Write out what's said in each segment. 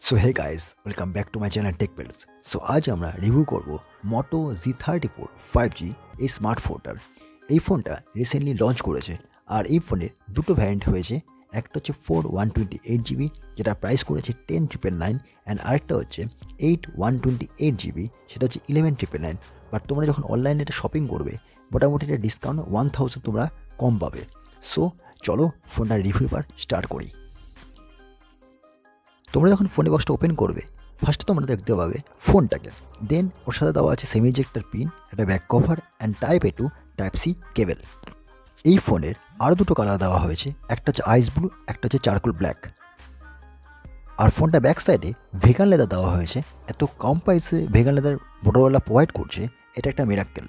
So hey guys, welcome back to my channel Tech Pals. So আজ আমরা review করব মোটো g34 5G এই স্মার্টফোনটার। এই ফোনটা রিসেন্টলি লঞ্চ করেছে আর এই ফোনের দুটো ভ্যারিয়েন্ট হয়েছে। একটা হচ্ছে 4128GB যেটা প্রাইস করেছে 10,999 অ্যান্ড আরেকটা হচ্ছে 8128GB সেটা হচ্ছে 11,999। বাট তোমরা যখন অনলাইনে এটা শপিং করবে মোটামুটি এটা ডিসকাউন্ট 1000 তোমরা কম পাবে। সো চলো ফোনটার রিভিউ এবার স্টার্ট করি। তোমরা যখন ফোনে বক্সটা ওপেন করবে ফার্স্টে তোমরা দেখতে পাবে ফোনটাকে, দেন ওর সাথে দেওয়া আছে সেমি ইজেক্টর পিন, একটা back cover and type A to type C কেবল। এই ফোনের আরও দুটো কালার দেওয়া হয়েছে, একটা হচ্ছে আইস ব্লু, একটা হচ্ছে চারকোল ব্ল্যাক। আর ফোনটা ব্যাক সাইডে ভেগান লেদার দেওয়া হয়েছে। এত কম প্রাইসে ভেগান লেদার মোটরওয়ালা প্রোভাইড করছে, এটা একটা মিরাক্কেল।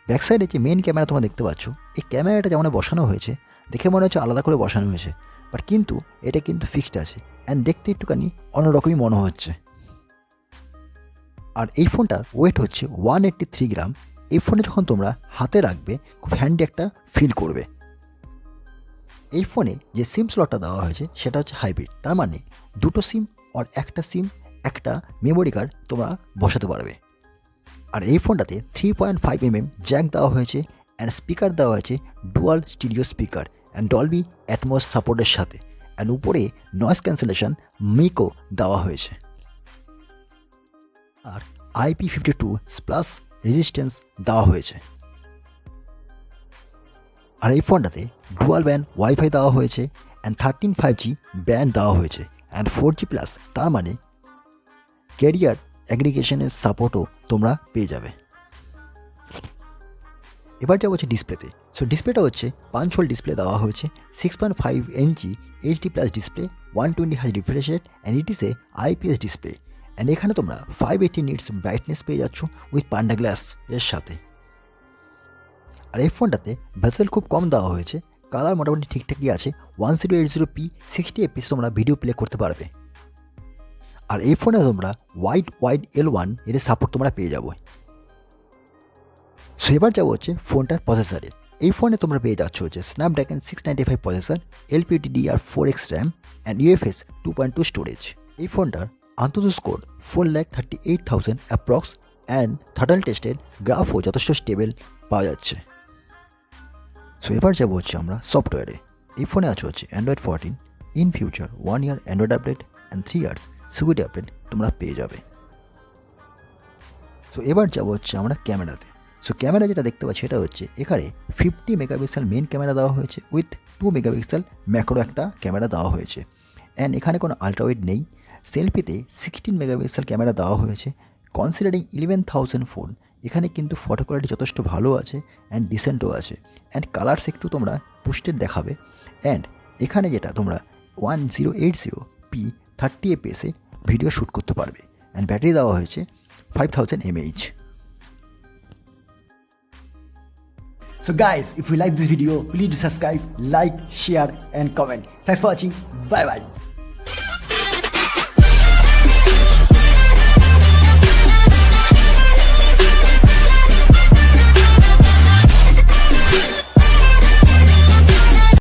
ব্যাক সাইডে যে মেন ক্যামেরা তোমরা দেখতে পাচ্ছ, এই ক্যামেরাটা যেমন বসানো হয়েছে দেখে মনে হচ্ছে আলাদা করে বসানো হয়েছে, বাট কিন্তু এটা কিন্তু ফিক্সড আছে অ্যান্ড দেখতে একটুখানি অন্যরকমই মনে হচ্ছে। আর এই ফোনটার ওয়েট হচ্ছে 183 গ্রাম। এই ফোনে যখন তোমরা হাতে রাখবে খুব হ্যান্ডি একটা ফিল করবে। এই ফোনে যে সিম স্লটটা দেওয়া হয়েছে সেটা হচ্ছে হাইব্রিড, তার মানে দুটো সিম আর একটা সিম, একটা মেমোরি কার্ড তোমরা বসাতে পারবে। আর এই ফোনটাতে 3.5mm জ্যাক দেওয়া হয়েছে অ্যান্ড স্পিকার দেওয়া হয়েছে dual stereo speaker and Dolby atoms সাপোর্টের সাথে, অ্যান্ড উপরে নয়েজ ক্যান্সেলেশন মিকো দেওয়া হয়েছে। আর IP52 প্লাস রেজিস্ট্যান্স দেওয়া হয়েছে। আর এই ফোনটাতে ডুয়াল ব্যান্ড ওয়াইফাই দেওয়া হয়েছে অ্যান্ড 13 5G ব্যান্ড দেওয়া হয়েছে অ্যান্ড 4G প্লাস, তার মানে ক্যারিয়ার অ্যাগ্রিগেশনের সাপোর্টও তোমরা পেয়ে যাবে। এবার যা হচ্ছে ডিসপ্লেতে। সো ডিসপ্লেটা হচ্ছে পাঞ্চ হোল ডিসপ্লে দেওয়া হয়েছে, 6.5 ইঞ্চি HD plus display, 120 hertz refresh rate and it is A IPS display. And এখানে তোমরা 580 নিটস ব্রাইটনেস পেয়ে যাচ্ছ উইথ পান্ডা গ্লাস এর সাথে। আর এই ফোনটাতে ভেসেল খুব কম দেওয়া হয়েছে, কালার মোটামুটি ঠিকঠাকই আছে। 1080p 60 fps তোমরা ভিডিও প্লে করতে পারবে। আর এই ফোনে তোমরা ওয়াইড L1 এর সাপোর্ট তোমরা পেয়ে যাবো। সো এবার যাবো হচ্ছে ফোনটার প্রসেসরে। এই ফোনে তোমরা পেয়ে যাচ্ছ হচ্ছে Snapdragon 695 processor, LPDDR4X RAM and UFS 2.2 storage. এই ফোনটার আন্তঃ স্কোর 4,38,000 অ্যাপ্রক্স অ্যান্ড থার্টাল টেস্টের গ্রাফও যথেষ্ট স্টেবল পাওয়া যাচ্ছে। সো এবার যাবো হচ্ছে আমরা সফটওয়্যারে। এই ফোনে আছে হচ্ছে Android 14, in future 1 year Android update and 3 years security update তোমরা পেয়ে যাবে। সো এবার যাবো হচ্ছে আমরা ক্যামেরাতে। সো ক্যামেরা যেটা দেখতে পাচ্ছি এটা হচ্ছে এখানে 50 মেগাপিক্সেল মেন ক্যামেরা দেওয়া হয়েছে উইথ 2 মেগাপিক্সেল ম্যাক্রো একটা ক্যামেরা দেওয়া হয়েছে অ্যান্ড এখানে কোনো আলট্রাওয়াইড নেই। সেলফিতে 16 মেগাপিক্সেল ক্যামেরা দেওয়া হয়েছে। কনসিডারিং 11,000 ফোন, এখানে কিন্তু ফটো কোয়ালিটি যথেষ্ট ভালো আছে অ্যান্ড ডিসেন্টও আছে অ্যান্ড কালার্স একটু তোমরা পুস্টেড দেখাবে। অ্যান্ড এখানে যেটা তোমরা 1080p 30 fps ভিডিও শ্যুট করতে পারবে অ্যান্ড ব্যাটারি দেওয়া হয়েছে 5000 mAh। So guys, if you like this video, please subscribe, like, share and comment. Thanks for watching. Bye bye.